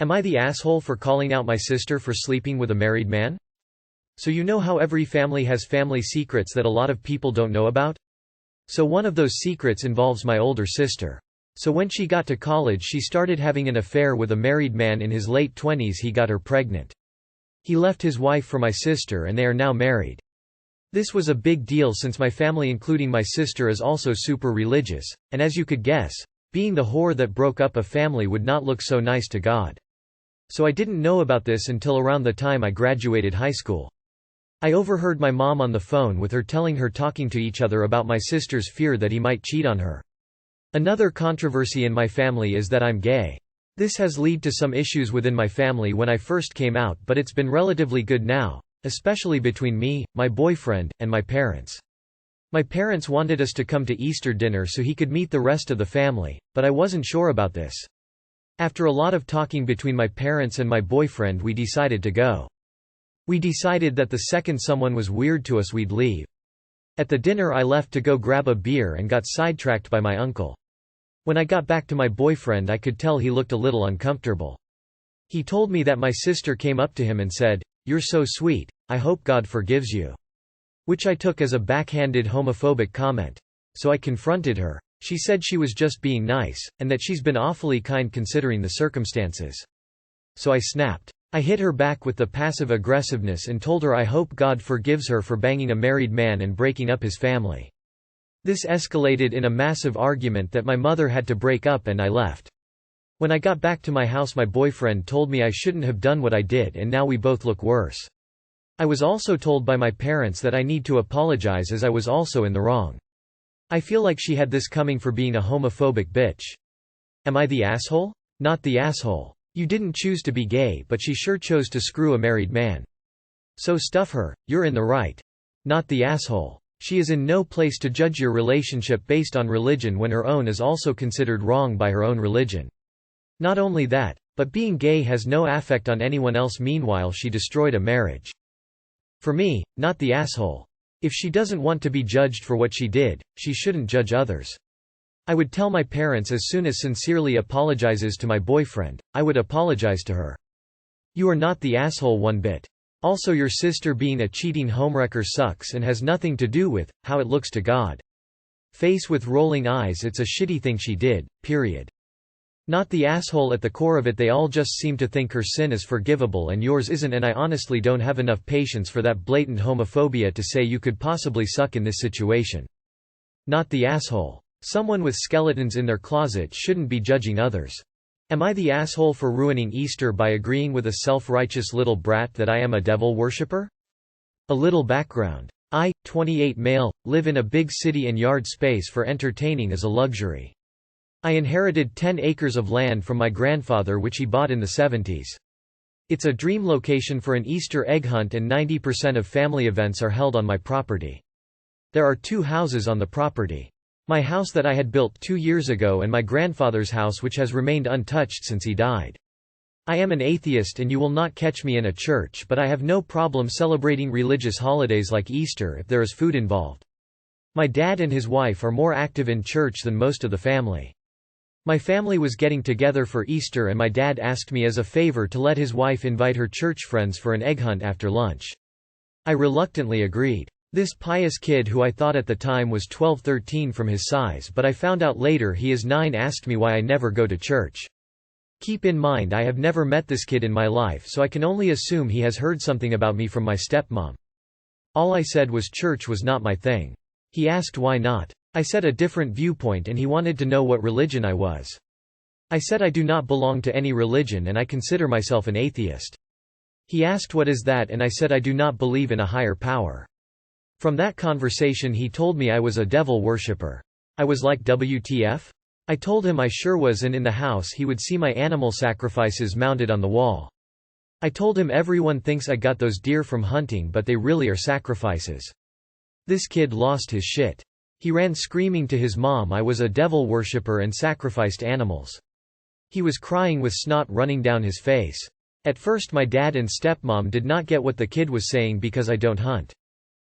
Am I the asshole for calling out my sister for sleeping with a married man? So you know how every family has family secrets that a lot of people don't know about? So one of those secrets involves my older sister. So when she got to college she started having an affair with a married man in his late 20s. He got her pregnant. He left his wife for my sister and they are now married. This was a big deal since my family including my sister is also super religious, and as you could guess, being the whore that broke up a family would not look so nice to God. So I didn't know about this until around the time I graduated high school. I overheard my mom on the phone with her telling her talking to each other about my sister's fear that he might cheat on her. Another controversy in my family is that I'm gay. This has led to some issues within my family when I first came out, but it's been relatively good now, especially between me, my boyfriend, and my parents. My parents wanted us to come to Easter dinner so he could meet the rest of the family, but I wasn't sure about this. After a lot of talking between my parents and my boyfriend we decided to go. We decided that the second someone was weird to us we'd leave. At the dinner I left to go grab a beer and got sidetracked by my uncle. When I got back to my boyfriend I could tell he looked a little uncomfortable. He told me that my sister came up to him and said, "You're so sweet, I hope God forgives you." Which I took as a backhanded homophobic comment. So I confronted her. She said she was just being nice, and that she's been awfully kind considering the circumstances. So I snapped. I hit her back with the passive aggressiveness and told her I hope God forgives her for banging a married man and breaking up his family. This escalated in a massive argument that my mother had to break up and I left. When I got back to my house my boyfriend told me I shouldn't have done what I did and now we both look worse. I was also told by my parents that I need to apologize as I was also in the wrong. I feel like she had this coming for being a homophobic bitch. Am I the asshole? Not the asshole. You didn't choose to be gay but she sure chose to screw a married man. So stuff her, you're in the right. Not the asshole. She is in no place to judge your relationship based on religion when her own is also considered wrong by her own religion. Not only that, but being gay has no affect on anyone else. Meanwhile she destroyed a marriage. For me, not the asshole. If she doesn't want to be judged for what she did, she shouldn't judge others. I would tell my parents as soon as sincerely apologizes to my boyfriend, I would apologize to her. You are not the asshole one bit. Also your sister being a cheating homewrecker sucks and has nothing to do with how it looks to God. Face with rolling eyes, it's a shitty thing she did, period. Not the asshole at the core of it. They all just seem to think her sin is forgivable and yours isn't, and I honestly don't have enough patience for that blatant homophobia to say you could possibly suck in this situation. Not the asshole. Someone with skeletons in their closet shouldn't be judging others. Am I the asshole for ruining Easter by agreeing with a self-righteous little brat that I am a devil worshipper? A little background. I, 28 male, live in a big city and yard space for entertaining is a luxury. I inherited 10 acres of land from my grandfather which he bought in the 70s. It's a dream location for an Easter egg hunt and 90% of family events are held on my property. There are 2 houses on the property. My house that I had built 2 years ago and my grandfather's house which has remained untouched since he died. I am an atheist and you will not catch me in a church, but I have no problem celebrating religious holidays like Easter if there is food involved. My dad and his wife are more active in church than most of the family. My family was getting together for Easter and my dad asked me as a favor to let his wife invite her church friends for an egg hunt after lunch. I reluctantly agreed. This pious kid who I thought at the time was 12-13 from his size but I found out later he is 9 asked me why I never go to church. Keep in mind I have never met this kid in my life so I can only assume he has heard something about me from my stepmom. All I said was church was not my thing. He asked why not. I said a different viewpoint and he wanted to know what religion I was. I said I do not belong to any religion and I consider myself an atheist. He asked what is that and I said I do not believe in a higher power. From that conversation he told me I was a devil worshipper. I was like WTF? I told him I sure was, and in the house he would see my animal sacrifices mounted on the wall. I told him everyone thinks I got those deer from hunting but they really are sacrifices. This kid lost his shit. He ran screaming to his mom I was a devil worshipper and sacrificed animals. He was crying with snot running down his face. At first my dad and stepmom did not get what the kid was saying because I don't hunt.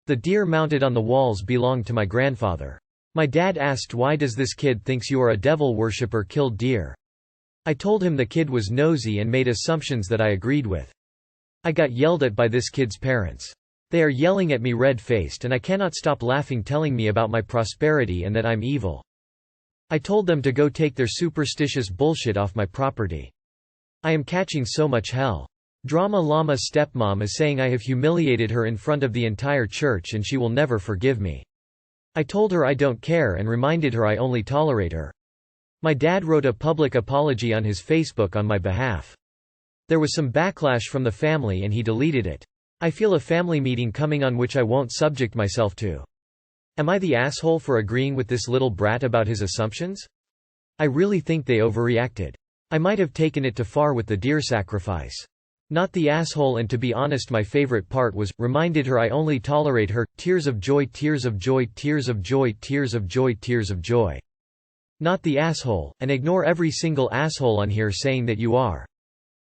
The deer mounted on the walls belonged to my grandfather. My dad asked why does this kid thinks you are a devil worshipper killed deer? I told him the kid was nosy and made assumptions that I agreed with. I got yelled at by this kid's parents. They are yelling at me red-faced and I cannot stop laughing, telling me about my prosperity and that I'm evil. I told them to go take their superstitious bullshit off my property. I am catching so much hell. Drama llama stepmom is saying I have humiliated her in front of the entire church and she will never forgive me. I told her I don't care and reminded her I only tolerate her. My dad wrote a public apology on his Facebook on my behalf. There was some backlash from the family and he deleted it. I feel a family meeting coming on which I won't subject myself to. Am I the asshole for agreeing with this little brat about his assumptions? I really think they overreacted. I might have taken it too far with the deer sacrifice. Not the asshole, and to be honest my favorite part was, reminded her I only tolerate her, tears of joy, tears of joy, tears of joy, tears of joy, tears of joy. Not the asshole, and ignore every single asshole on here saying that you are.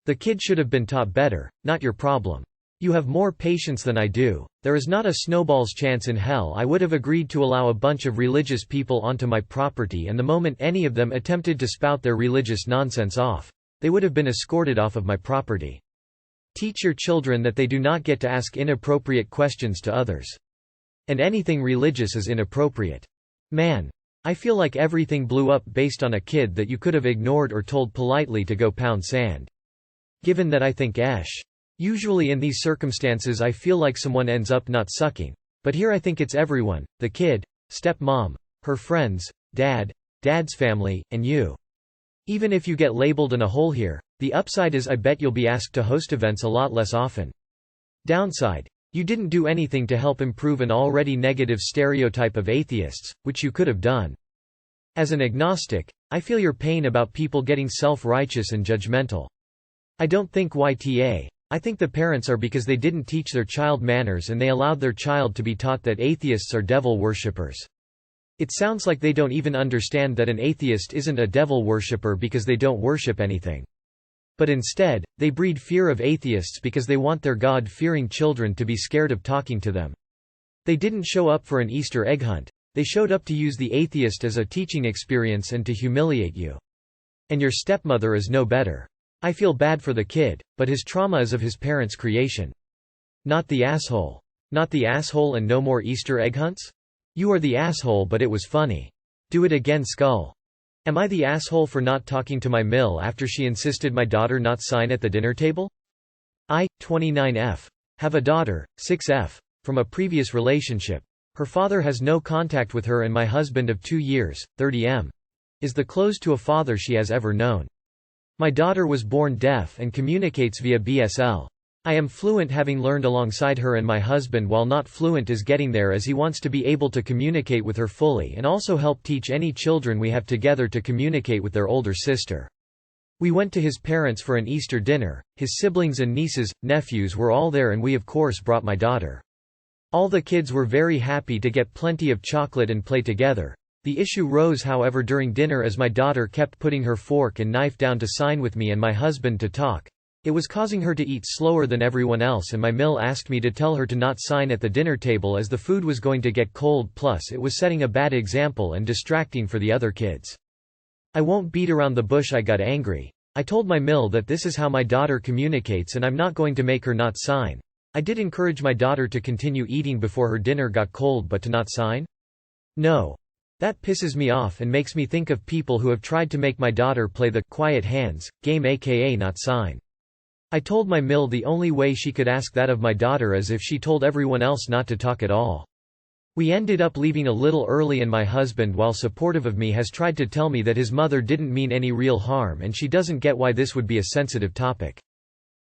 The kid should have been taught better, not your problem. You have more patience than I do. There is not a snowball's chance in hell I would have agreed to allow a bunch of religious people onto my property, and the moment any of them attempted to spout their religious nonsense off, they would have been escorted off of my property. Teach your children that they do not get to ask inappropriate questions to others. And anything religious is inappropriate. Man. I feel like everything blew up based on a kid that you could have ignored or told politely to go pound sand. Given that I think usually in these circumstances I feel like someone ends up not sucking. But here I think it's everyone, the kid, stepmom, her friends, dad's family, and you. Even if you get labeled in a hole here, the upside is I bet you'll be asked to host events a lot less often. Downside: you didn't do anything to help improve an already negative stereotype of atheists, which you could have done. As an agnostic, I feel your pain about people getting self-righteous and judgmental. I don't think YTA. I think the parents are, because they didn't teach their child manners and they allowed their child to be taught that atheists are devil worshippers. It sounds like they don't even understand that an atheist isn't a devil worshipper because they don't worship anything. But instead, they breed fear of atheists because they want their God-fearing children to be scared of talking to them. They didn't show up for an Easter egg hunt. They showed up to use the atheist as a teaching experience and to humiliate you. And your stepmother is no better. I feel bad for the kid, but his trauma is of his parents' creation. Not the asshole. Not the asshole and no more Easter egg hunts? You are the asshole, but it was funny. Do it again, skull. Am I the asshole for not talking to my mill after she insisted my daughter not sign at the dinner table? I, 29F. Have a daughter, 6F. From a previous relationship. Her father has no contact with her, and my husband of 2 years, 30M. Is the close to a father she has ever known. My daughter was born deaf and communicates via BSL. I am fluent, having learned alongside her, and my husband, while not fluent, is getting there as he wants to be able to communicate with her fully and also help teach any children we have together to communicate with their older sister. We went to his parents for an Easter dinner. His siblings and nieces, nephews were all there, and we of course brought my daughter. All the kids were very happy to get plenty of chocolate and play together. The issue rose, however, during dinner as my daughter kept putting her fork and knife down to sign with me and my husband to talk. It was causing her to eat slower than everyone else, and my mill asked me to tell her to not sign at the dinner table as the food was going to get cold, plus it was setting a bad example and distracting for the other kids. I won't beat around the bush. I got angry. I told my mill that this is how my daughter communicates and I'm not going to make her not sign. I did encourage my daughter to continue eating before her dinner got cold, but to not sign? No. That pisses me off and makes me think of people who have tried to make my daughter play the quiet hands game, aka not sign. I told my mill the only way she could ask that of my daughter is if she told everyone else not to talk at all. We ended up leaving a little early, and my husband, while supportive of me, has tried to tell me that his mother didn't mean any real harm and she doesn't get why this would be a sensitive topic.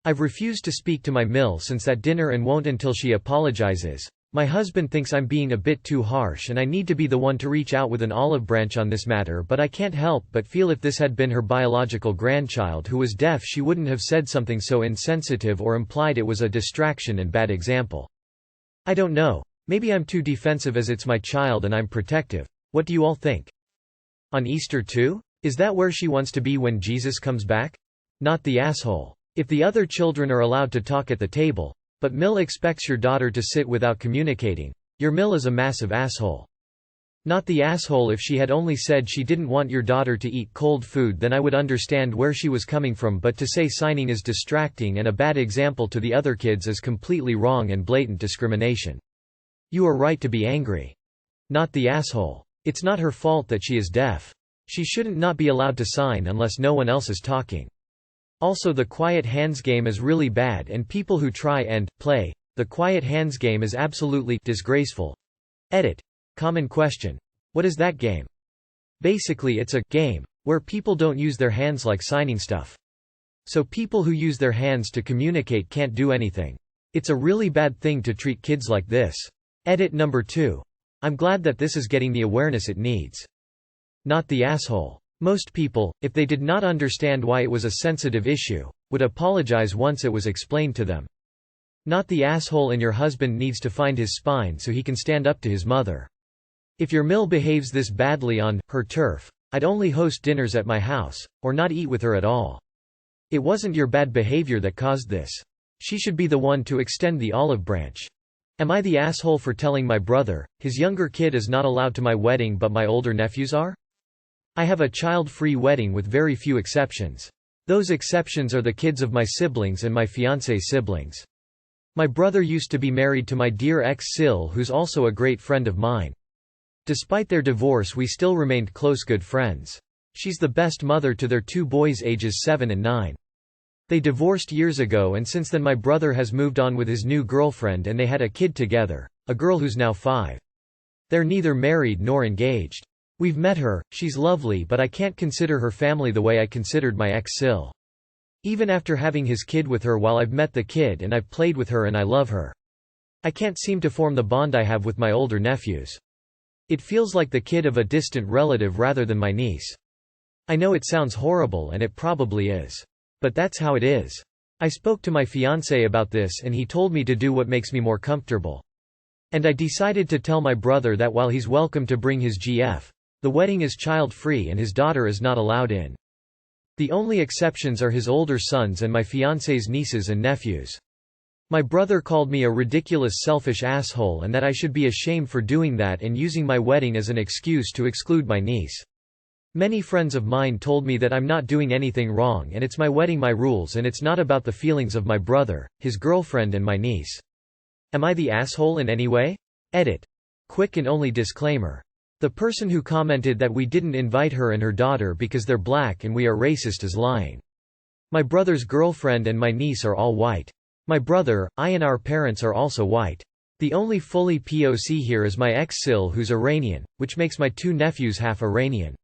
I've refused to speak to my mill since that dinner and won't until she apologizes. My husband thinks I'm being a bit too harsh and I need to be the one to reach out with an olive branch on this matter, but I can't help but feel if this had been her biological grandchild who was deaf, she wouldn't have said something so insensitive or implied it was a distraction and bad example. I don't know. Maybe I'm too defensive as it's my child and I'm protective. What do you all think? On Easter too? Is that where she wants to be when Jesus comes back? Not the asshole. If the other children are allowed to talk at the table, but Mill expects your daughter to sit without communicating, your Mill is a massive asshole. Not the asshole. If she had only said she didn't want your daughter to eat cold food, then I would understand where she was coming from, but to say signing is distracting and a bad example to the other kids is completely wrong and blatant discrimination. You are right to be angry. Not the asshole. It's not her fault that she is deaf. She shouldn't not be allowed to sign unless no one else is talking. Also, the quiet hands game is really bad, and people who try and play the quiet hands game is absolutely disgraceful. Edit. Common question. What is that game? Basically, it's a game where people don't use their hands like signing stuff. So people who use their hands to communicate can't do anything. It's a really bad thing to treat kids like this. Edit number 2. I'm glad that this is getting the awareness it needs. Not the asshole. Most people, if they did not understand why it was a sensitive issue, would apologize once it was explained to them. Not the asshole. And your husband needs to find his spine so he can stand up to his mother. If your mill behaves this badly on her turf, I'd only host dinners at my house, or not eat with her at all. It wasn't your bad behavior that caused this. She should be the one to extend the olive branch. Am I the asshole for telling my brother his younger kid is not allowed to my wedding but my older nephews are? I have a child-free wedding with very few exceptions. Those exceptions are the kids of my siblings and my fiancé's siblings. My brother used to be married to my dear ex-Sil, who's also a great friend of mine. Despite their divorce, we still remained close good friends. She's the best mother to their 2 boys ages 7 and 9. They divorced years ago, and since then my brother has moved on with his new girlfriend and they had a kid together, a girl who's now 5. They're neither married nor engaged. We've met her, she's lovely, but I can't consider her family the way I considered my ex-Sil. Even after having his kid with her, while I've met the kid and I've played with her and I love her, I can't seem to form the bond I have with my older nephews. It feels like the kid of a distant relative rather than my niece. I know it sounds horrible, and it probably is. But that's how it is. I spoke to my fiancé about this and he told me to do what makes me more comfortable. And I decided to tell my brother that while he's welcome to bring his GF, the wedding is child-free and his daughter is not allowed in. The only exceptions are his older sons and my fiancé's nieces and nephews. My brother called me a ridiculous selfish asshole and that I should be ashamed for doing that and using my wedding as an excuse to exclude my niece. Many friends of mine told me that I'm not doing anything wrong and it's my wedding, my rules, and it's not about the feelings of my brother, his girlfriend and my niece. Am I the asshole in any way? Edit. Quick and only disclaimer. The person who commented that we didn't invite her and her daughter because they're black and we are racist is lying. My brother's girlfriend and my niece are all white. My brother, I and our parents are also white. The only fully POC here is my ex-Sil, who's Iranian, which makes my 2 nephews half Iranian.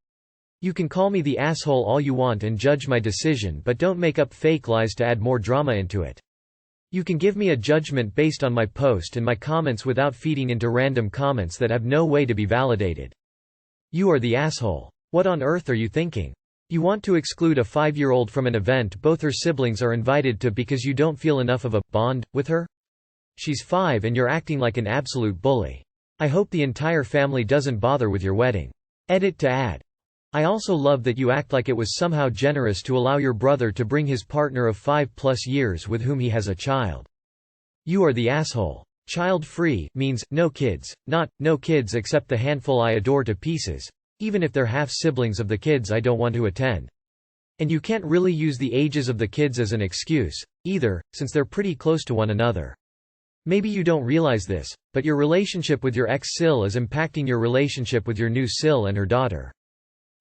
You can call me the asshole all you want and judge my decision, but don't make up fake lies to add more drama into it. You can give me a judgment based on my post and my comments without feeding into random comments that have no way to be validated. You are the asshole. What on earth are you thinking? You want to exclude a 5-year-old from an event both her siblings are invited to because you don't feel enough of a bond with her? She's 5 and you're acting like an absolute bully. I hope the entire family doesn't bother with your wedding. Edit to add. I also love that you act like it was somehow generous to allow your brother to bring his partner of 5+ years with whom he has a child. You are the asshole. Child-free means no kids, not no kids except the handful I adore to pieces, even if they're half-siblings of the kids I don't want to attend. And you can't really use the ages of the kids as an excuse, either, since they're pretty close to one another. Maybe you don't realize this, but your relationship with your ex-Sil is impacting your relationship with your new Sil and her daughter.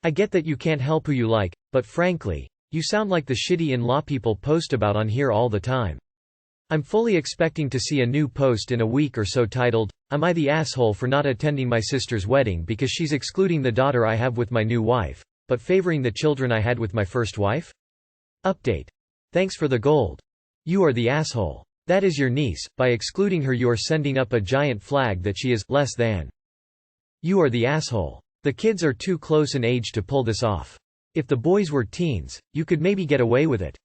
I get that you can't help who you like, but frankly, you sound like the shitty in-law people post about on here all the time. I'm fully expecting to see a new post in a week or so titled, "Am I the asshole for not attending my sister's wedding because she's excluding the daughter I have with my new wife, but favoring the children I had with my first wife?" Update. Thanks for the gold. You are the asshole. That is your niece. By excluding her you are sending up a giant flag that she is less than. You are the asshole. The kids are too close in age to pull this off. If the boys were teens, you could maybe get away with it.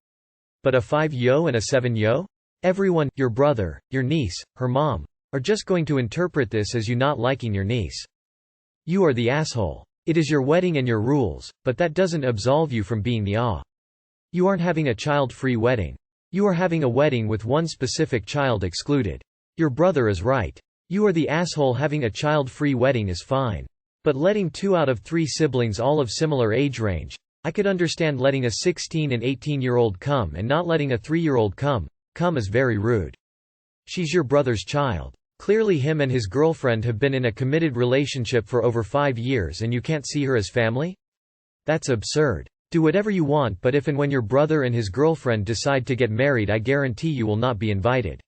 But a 5-yo and a 7-yo? Everyone, your brother, your niece, her mom, are just going to interpret this as you not liking your niece. You are the asshole. It is your wedding and your rules, but that doesn't absolve you from being the ah. You aren't having a child-free wedding. You are having a wedding with one specific child excluded. Your brother is right. You are the asshole. Having a child-free wedding is fine. But letting 2 out of 3 siblings all of similar age range. I could understand letting a 16 and 18-year-old come and not letting a 3-year-old come is very rude. She's your brother's child. Clearly him and his girlfriend have been in a committed relationship for over 5 years and you can't see her as family? That's absurd. Do whatever you want, but if and when your brother and his girlfriend decide to get married, I guarantee you will not be invited.